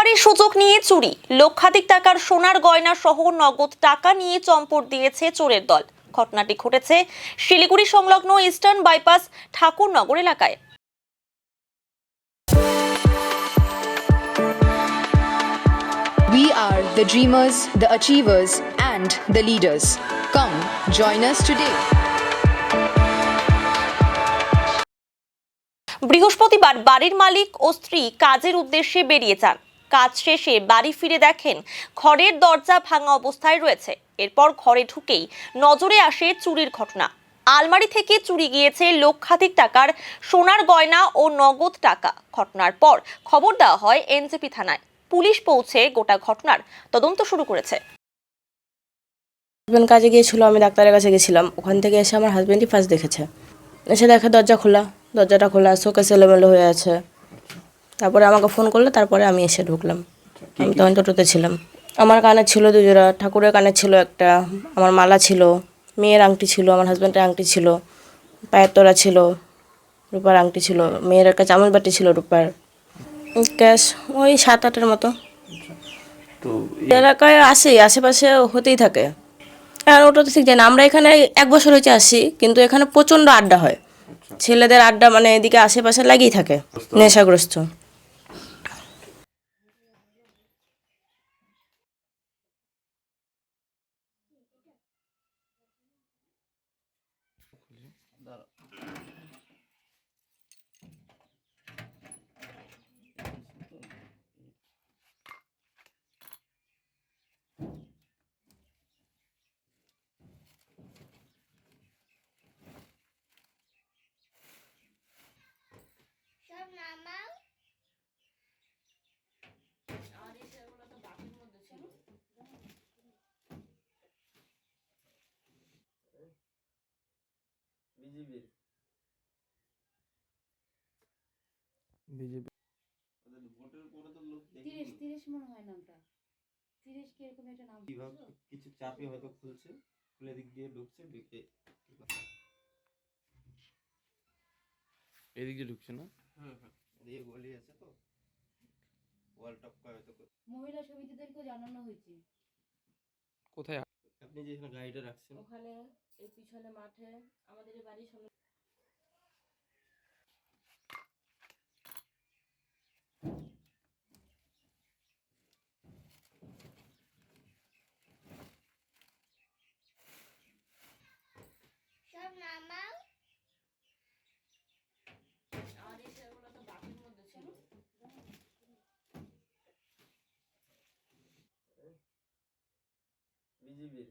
বাড়াবাড়ির সুযোগ নিয়ে চুরি, লক্ষাধিক টাকার সোনার গয়না সহ নগদ টাকা নিয়ে চম্পট দিয়েছে চোরের দল। ঘটনাটি ঘটেছে শিলিগুড়ি সংলগ্ন ইস্টার্ন বাইপাস ঠাকুরনগর এলাকায়। We are the dreamers, the achievers, and the leaders. Come, join us today. বৃহস্পতিবার বাড়ির মালিক ও স্ত্রী কাজের উদ্দেশ্যে বেরিয়ে যান। কাজ শেষে বাড়ি ফিরে দেখেন ঘরের দরজা ভাঙা অবস্থায় রয়েছে। এরপর ঘরে ঢুকেই নজরে আসে চুরির ঘটনা। আলমারি থেকে চুরি গিয়েছে লক্ষাধিক টাকার সোনার গয়না ও নগদ টাকা। ঘটনার পর খবর দেওয়া হয় এনজেপি থানায়। পুলিশ পৌঁছে গোটা ঘটনার তদন্ত শুরু করেছে। হাজব্যান্ড কাজে গিয়েছিল, আমি ডাক্তারের কাছে গেছিলাম। ওখান থেকে এসে আমার হাজব্যান্ডই ফার্স্ট দেখেছে। এসে দেখে দরজাটা খোলা, শোকেস এলোমেলো হয়ে আছে। তারপরে আমাকে ফোন করলো, তারপরে আমি এসে ঢুকলাম। আমি তখন টোটোতে ছিলাম। আমার কানে ছিল 2 জোড়া, ঠাকুরের কানে ছিল একটা, আমার মালা ছিল, মেয়ের আংটি ছিল, আমার হাজব্যান্ডের আংটি ছিল, পায়ের তোড়া ছিল, রূপার আংটি ছিল, মেয়ের একটা চামচ বাটি ছিল রূপার। ক্যাশ ওই 7-8-এর মতো। তো এলাকায় আসে, আশেপাশে হতেই থাকে। আর ওটা তো ঠিক জানি না। আমরা এখানে 1 বছর হয়েছে আসি, কিন্তু এখানে প্রচণ্ড আড্ডা হয়। ছেলেদের আড্ডা মানে এদিকে আশেপাশে লাগিয়েই থাকে, নেশাগ্রস্ত। বিজেপি তিরিশ মনে হয় নামটা 30 কি এরকম একটা নাম কিভাবে কিছু চাপে হয়তো খুলছে, খুলে দিক দিয়ে ঢুকছে, ঢুকে এদিক দিয়ে ঢুকছে না। এদিকে গলি আছে তো, ওয়াল টপকা হয়তো। মহিলা সমিতিদেরকেও জানানো হয়েছে। কোথায় আপনি যেখানে গাড়িটা রাখছেন? ওখানে এই পিছনে মাঠে আমাদের এই বাড়ির সামনে। বিজেপির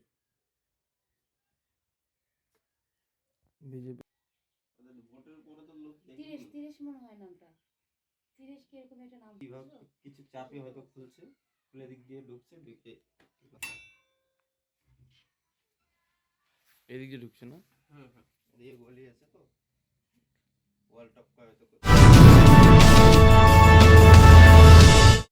বিজেপি ভোটের পরে তো লোক 30 মনে হয় নামটা 30 কি এরকম একটা নাম কিভাবে কিছু চাপে হয়তো খুলছে, খুলে দিক দিয়ে ঢুকছে, ঢুকে এদিক দিয়ে ঢুকছে না। এদিকে গলি আছে তো, ওয়াল টপকা হয়তো।